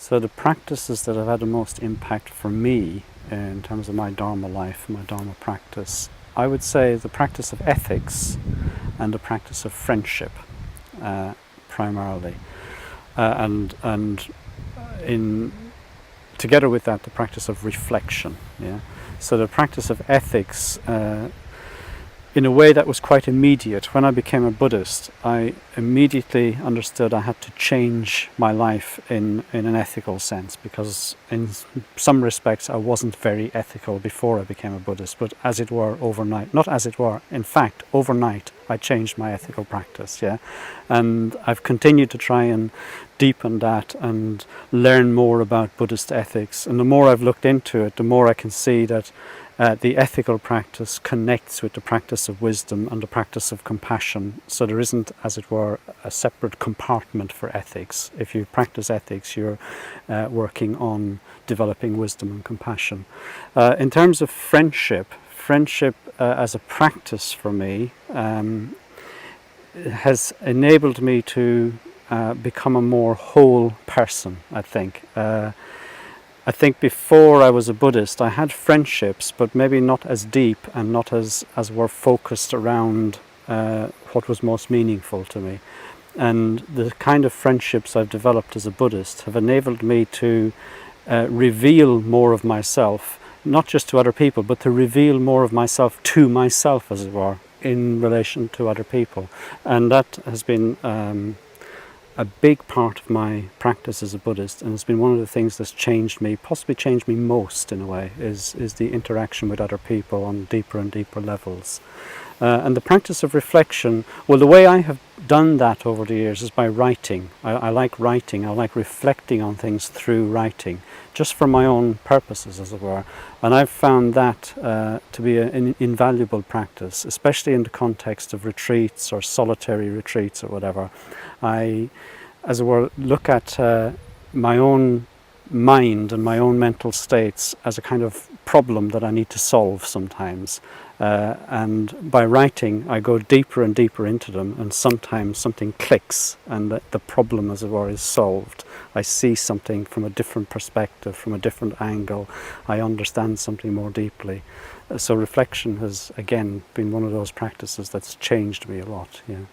So the practices that have had the most impact for me in terms of my Dharma life, my Dharma practice, I would say the practice of ethics and the practice of friendship, primarily, and in together with that, the practice of reflection. Yeah. So the practice of ethics, in a way that was quite immediate. When I became a Buddhist, I immediately understood I had to change my life in an ethical sense, because in some respects I wasn't very ethical before I became a Buddhist, but as it were overnight, not as it were, in fact overnight I changed my ethical practice, yeah. And I've continued to try and deepen that and learn more about Buddhist ethics, and the more I've looked into it, the more I can see that the ethical practice connects with the practice of wisdom and the practice of compassion. So there isn't, as it were, a separate compartment for ethics. If you practice ethics, you're working on developing wisdom and compassion. In terms of friendship as a practice for me has enabled me to become a more whole person, I think. I think before I was a Buddhist, I had friendships, but maybe not as deep and not as were focused around what was most meaningful to me. And the kind of friendships I've developed as a Buddhist have enabled me to reveal more of myself, not just to other people, but to reveal more of myself to myself, as it were, in relation to other people. And that has been a big part of my practice as a Buddhist, and it's been one of the things that's changed me, possibly changed me most in a way, is the interaction with other people on deeper and deeper levels. And the practice of reflection, well, the way I have done that over the years is by writing. I like writing, I like reflecting on things through writing, just for my own purposes, as it were. And I've found that to be an invaluable practice, especially in the context of retreats or solitary retreats or whatever. I, as it were, look at my own mind and my own mental states as a kind of problem that I need to solve sometimes. And by writing, I go deeper and deeper into them, and sometimes something clicks and the problem, as it were, is solved. I see something from a different perspective, from a different angle. I understand something more deeply. So reflection has, again, been one of those practices that's changed me a lot, yeah.